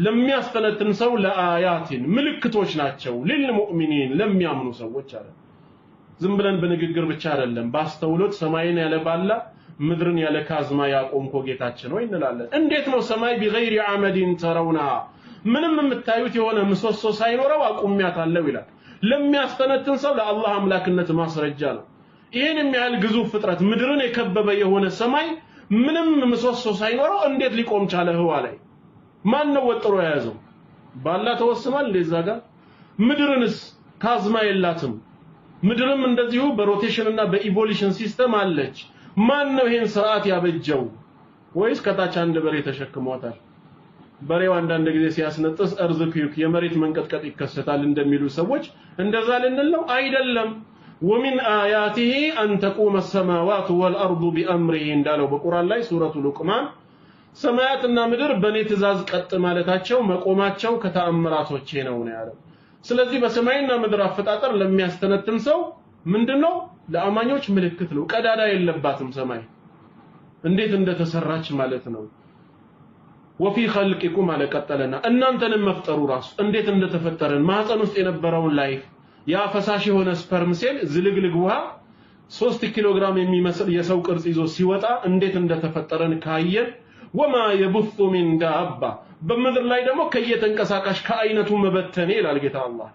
ለሚያስተነትን ሰው ለአያቲን ምልክቶች ናቸው ለልሙእሚኒን ለሚያምኑ ሰዎች አለ ዝም ብለን በንግግር ብቻ አይደለም ባስተውሎት ሰማይን ያለ ባላ ምድርን ያለ ካዝማ ያቆምኮ ጌታችን ነው እንላለን እንዴት ነው ሰማይ بغير عمد ترونها ምንም የምታዩት የሆነ ምሰሶ ሳይኖረው አቁሚያታለው ይላል ለሚያስተነትን ሰው ለአላህ አምላክነት ማስረጃ ነው ይሄን የሚያህል ግዙፍ ፍጥረት ምድርን የከበበ የሆነ ሰማይ ምንም ምሰሶ ሳይኖረው እንዴት ሊቆም ቻለ ህዋ ላይ ማን ነው ወጥሮ ያዘው ባላ ተወስማል እንደዛ ጋር ምድርንስ ካዝማ የላትም ምድርም እንደዚሁ በሮቴሽን እና በኢቮሉሽን ሲስተም አለች ማን ነው ይሄን ስርዓት ያበጀው ወይስ ከታች አንድ በሬ ተሸክሟታል በሬው አንዳንድ ጊዜ ሲያስነጥስ እርዝኩክ የመሬት መንቀጥቀጥ ይከሰታል እንደሚሉ ሰዎች እንደዛ ልንል ነው አይደለም ومن آياته أن تقوم السماوات والأرض بأمره እንዳለው በቁርአን ላይ ሱረቱ ሉቅማን ሰማያትና ምድር በኔ ትእዛዝ ቀጥ ማለታቸው መቆማቸው ከተአምራቶቼ ነው ያለው ስለዚህ በሰማይና ምድር አፈጣጠር ለሚያስተነትን ሰው ምንድነው ለአማኞች ምልክት ነው ቀዳዳ የለባትም ሰማይ እንዴት እንደተሰራች ማለት ነው وفي خلقكم على ቀጠለና እናንተንም መፍጠሩ ራሱ እንዴት እንደተፈጠረን ማህፀን ውስጥ የነበረውን ላይፍ ያ ፈሳሽ የሆነ ስፐርም ሴል ዝልግልግ ውሃ 3 ኪሎ ግራም የሚመስል የሰው ቅርጽ ይዞ ሲወጣ እንዴት እንደተፈጠረን ካየን وما يبث من دابة በምድር ላይ ደግሞ ከየተንቀሳቃሽ ከአይነቱ መበተኔ ይላል ጌታ አላህ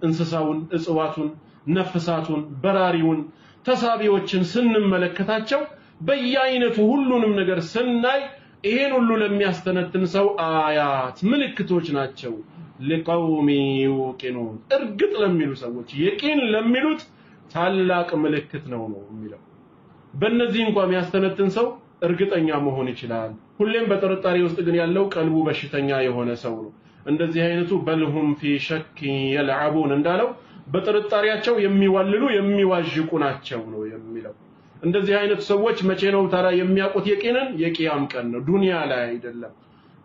እንስሳውን እጽዋቱን ነፍሳቱን በራሪውን ተሳቢዎችን ስንመለከታቸው በየአይነቱ ሁሉንም ነገር ስናይ ይሄን ሁሉ ለሚያስተነትን ሰው አያት ምልክቶች ናቸው ለቀውሚ yuqinun እርግጥ ለሚሉ ሰዎች የቂን ለሚሉት ታላቅ ምልክት ነው የሚለው በእነዚህ እንኳን የሚያስተነትን ሰው እርግጠኛ መሆን ይችላል ሁሌም በጥርጣሬ ውስጥ ግን ያለው ቀልቡ በሽተኛ የሆነ ሰው ነው እንደዚህ አይነቱ በልሁም ፊ ሸክ يلعبون እንዳለው በጥርጣሬያቸው የሚዋልሉ የሚዋዥቁ ናቸው ነው የሚለው እንደዚህ አይነት ሰዎች መቼ ነው ታራ የሚያውቁት የቂንን የቂያም ቀን ነው ዱንያ ላይ አይደለም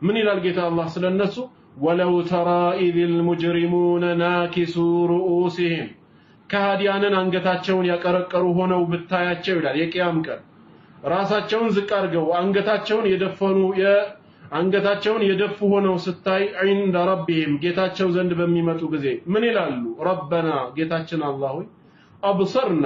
ምን ይላል ጌታ አላህ ስለነሱ ወለው ተራ ኢዝል ሙጅሪሙነ ናኪሱ ሩኡሲሂም ከሃዲያንን አንገታቸውን ያቀረቀሩ ሆነው ብታያቸው ይላል የቂያም ቀን ራሳቸውን ዝቅ አድርገው አንገታቸውን የደፉ ሆነው ስታይ عند ربهم ጌታቸው ዘንድ በሚመጡ ጊዜ ምን ይላሉ ረበና ጌታችን አላህ ሆይ አብሰርና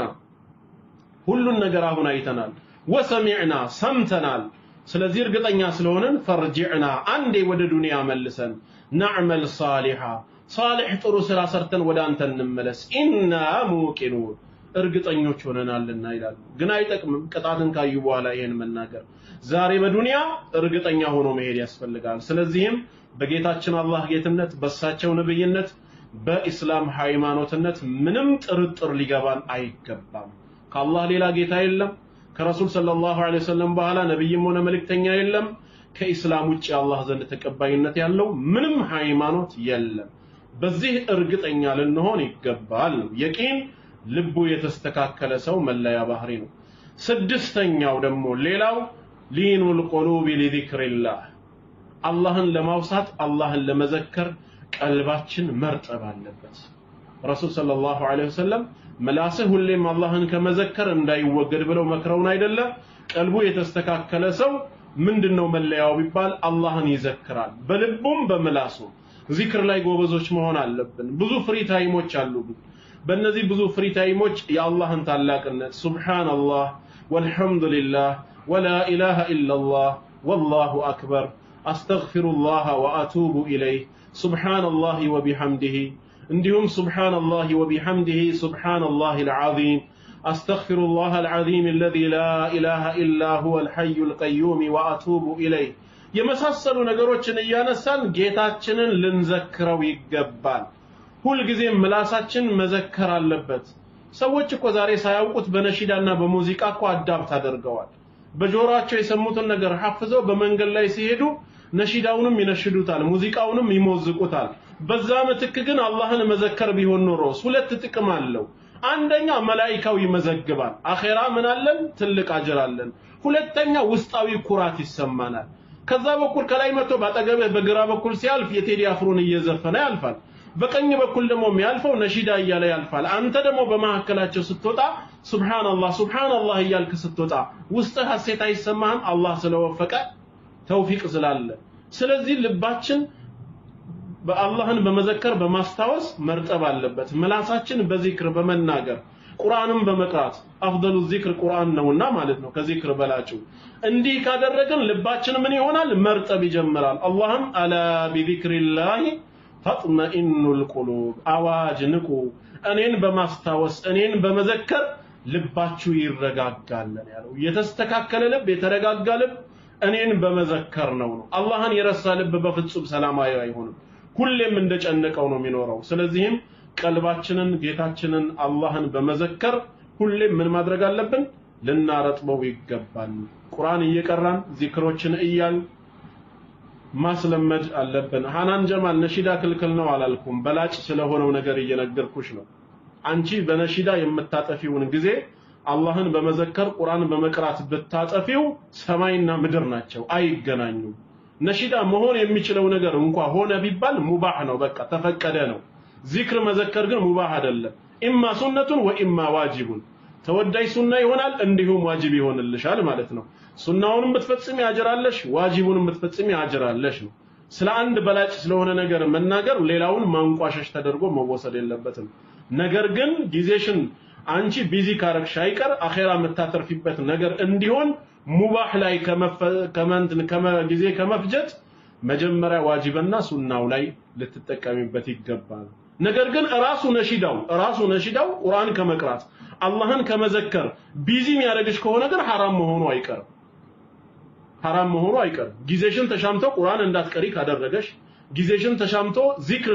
ሁሉን ነገር አሁን አይተናል ወሰሚዕና ሰምተናል ስለዚህ እርግጠኛ ስለሆነን ፈርጅዕና አንዴ ወደ ዱንያ መልሰን نعمل صالحا صالح ጥሩ ስራ ሰርተን ወደ አንተ እንመለስ ኢና ሙቂኑን እርግጠኞች ሆነናልና ይላሉ ግን አይጠቅምም ቅጣትን ካዩ በኋላ ይሄን መናገር ዛሬ በዱንያ እርግጠኛ ሆኖ መሄድ ያስፈልጋል ስለዚህም በጌታችን አላህ ጌትነት በሳቸው ነብይነት በእስላም ሃይማኖትነት ምንም ጥርጥር ሊገባን አይገባም ከአላህ ሌላ ጌታ የለም ከረሱል ሰለላሁ ዐለይሂ ወሰለም በኋላ ነብይም ሆነ መልእክተኛ የለም ከእስላም ውጪ አላህ ዘንድ ተቀባይነት ያለው ምንም ሃይማኖት የለም በዚህ እርግጠኛ ልንሆን ይገባል የቂን ልቡ የተስተካከለ ሰው መለያ ባህሪ ነው ስድስተኛው ደግሞ ሌላው ሊኑል ቁሉብ ሊዚክሪላህ አላህን ለማውሳት አላህን ለመዘከር ቀልባችን መርጠብ አለበት ረሱል ሰለላሁ ዐለይሂ ወሰለም መላስህ ሁሌም አላህን ከመዘከር እንዳይወገድ ብለው መክረውን አይደለ ቀልቡ የተስተካከለ ሰው ምንድነው መለያው ቢባል አላህን ይዘክራል በልቡም በመላሱም ዚክር ላይ ጎበዞች መሆን አለብን ብዙ ፍሪ ታይሞች አሉብን በእነዚህ ብዙ ፍሪ ታይሞች የአላህን ታላቅነት ሱብሃንአላህ ወልሐምዱሊላህ ወላ ኢላሃ ኢላላህ ወላሁ አክበር አስተግፊሩላህ ወአቱቡ ኢለይህ ሱብሃንአላህ ወቢሐምዲሂ እንዲሁም ሱብሃንአላህ ወቢሐምዲሂ ሱብሃንአላሂል ዐዚም አስተግፊሩላህ አልዐዚም الذي لا اله الا هو الحي القيوم واتوب اليه የመሳሰሉ ነገሮችን እያነሳን ጌታችንን ልንዘክረው ይገባል ሁሉ ጊዜ ምላሳችን መዘከር አለበት ሰዎች እኮ ዛሬ ሳያውቁት በነሺዳና በሙዚቃ እኮ አዳፕት አድርገዋል በጆሮአቸው የሰሙትን ነገር ሐፍዘው በመንገድ ላይ ሲሄዱ ነሺዳውንም ይነሽዱታል ሙዚቃውንም ይሞዝቁታል በዛ ምትክ ግን አላህን መዘከር ቢሆን ኖሮ ሁለት ጥቅም አለው አንደኛ መላእክታው ይመዘግባል አኺራ ምን አለን ትልቅ አጅር አለን ሁለተኛ ውስጣዊ ኩራት ይሰማናል ከዛ በኩል ከላይ መጥቶ ባጠገበ በግራ በኩል ሲያልፍ የቴዲ አፍሮን እየዘፈነ ያልፋል በቀኝ በኩል ደግሞ የሚያልፈው ነሺዳ እያለ ያልፋል አንተ ደግሞ በመሐከላቸው ስትወጣ ሱብሃንአላህ ሱብሃንአላህ እያልክ ስትወጣ ውስጥ ሐሴት አይሰማህም አላህ ስለወፈቀ ተውፊቅ ስላለ ስለዚህ ልባችን በአላህን በመዘከር በማስታወስ መርጠብ አለበት ምላሳችን በዚክር በመናገር ቁርአንን በመቅራት አፍደሉ ዚክር ቁርአን ነውና ማለት ነው ከዚክር በላጭው እንዲህ ካደረገን ልባችን ምን ይሆናል መርጠብ ይጀምራል አላህም አላ ቢዚክሪላህ ተጥመኢኑል ቁሉብ አዋጅ ንቁ እኔን በማስታወስ እኔን በመዘከር ልባችሁ ይረጋጋል ያለው የተስተካከለ ልብ የተረጋጋ ልብ እኔን በመዘከር ነው አላህን የረሳ ልብ በፍጹም ሰላማዊ አይሆንም ሁሌም እንደጨነቀው ነው የሚኖረው ስለዚህም ቀልባችንን ጌታችንን አላህን በመዘከር ሁሌም ምን ማድረግ አለብን ልናረጥበው ይገባል ቁርአን እየቀራን ዚክሮችን እያል ማስለመድ አለብን ሃናን ጀማል ነሺዳ ክልክል ነው አላልኩም በላጭ ስለሆነው ነገር እየነገርኩሽ ነው አንቺ በነሺዳ የምታጠፊውን ጊዜ አላህን በመዘከር ቁርአን በመቅራት ብታጠፊው ሰማይና ምድር ናቸው አይገናኙም ነሺዳ መሆን የሚችለው ነገር እንኳን ሆነ ቢባል ሙባህ ነው በቃ ተፈቀደ ነው ዚክር መዘከር ግን ሙባህ አይደለም ኢማ ሱነቱን ወኢማ ዋጅቡን ተወዳይ ሱና ይሆናል እንዲሁም ዋጅብ ይሆንልሻል ማለት ነው ሱናውንም ብትፈጽሚ አጅራለሽ ዋጅቡንም ብትፈጽሚ አጅራለሽ ነው ስለ አንድ በላጭ ስለሆነ ነገር መናገር ሌላውን ማንቋሸሽ ተደርጎ መወሰድ የለበትም ነገር ግን ጊዜሽን አንቺ ቢዚ ካረክሽ አይቀር አኺራ መታተርፊበት ነገር እንዲሆን ሙባህ ላይ ጊዜ ከመፍጀት መጀመሪያ ዋጅብና ሱናው ላይ ልትጠቀሚበት ይገባል ነገር ግን ራሱ ነሺዳው ቁርአን ከመቅራት አላህን ከመዘከር ቢዚ የሚያደርግሽ ከሆነ ግን ሐራም መሆኑ አይቀርም ጊዜሽን ተሻምቶ ቁርአን እንዳትቀሪ ካደረገሽ ጊዜሽን ተሻምቶ ዚክር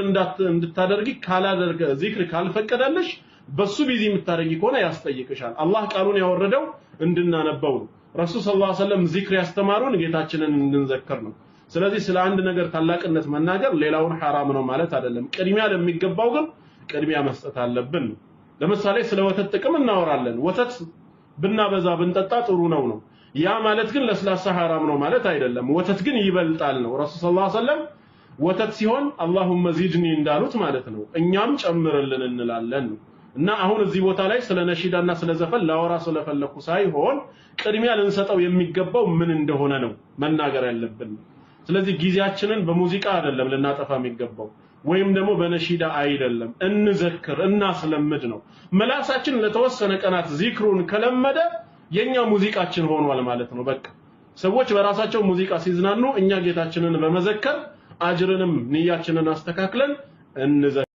እንድታደርጊ ካላደረገ ዚክር ካልፈቀደልሽ በሱ ቢዚ የምታደርጊ ከሆነ ያስጠይቅሻል አላህ ቃሉን ያወረደው እንድናነበው ረሱል ሰለላሁ ዐለይሂ ወሰለም ዚክር ያስተማሩን ጌታችንን እንድንዘከር ነው ስለዚህ ስለ አንድ ነገር ታላቅነት መናገር ሌላውን ሐራም ነው ማለት አይደለም ቅድሚያ ለሚገባው ግን ቅድሚያ መስጠት አለብን ለምሳሌ ስለ ወተት ጥቅም እናወራለን ወተት ብናበዛ ብንጠጣ ጥሩ ነው ያ ማለት ግን ለስላሳ ሐራም ነው ማለት አይደለም ወተት ግን ይበልጣል ነው ረሱል ሰለላሁ ዐለይሂ ወሰለም ወተት ሲሆን اللهم زدني እንዳሉት ማለት ነው እኛም ጨምርልን እንላለን እና አሁን እዚህ ቦታ ላይ ስለ ነሺዳና ስለ ዘፈን ላወራ ስለፈለኩ ሳይሆን ቅድሚያ ልንሰጠው የሚገባው ምን እንደሆነ ነው መናገር ያለብን ስለዚህ ጊዜያችንን በሙዚቃ አይደለም ልናጠፋ የሚገባው ወይም ደግሞ በነሺዳ አይደለም እንዘክር እናስለምድ ነው መላሳችን ለተወሰነ ቀናት ዚክሩን ከለመደ የኛ ሙዚቃችን ሆኗል ማለት ነው በቃ ሰዎች በራሳቸው ሙዚቃ ሲዝናኑ እኛ ጌታችንን በመዘከር አጅርንም ንያችንን አስተካክለን እንዘክር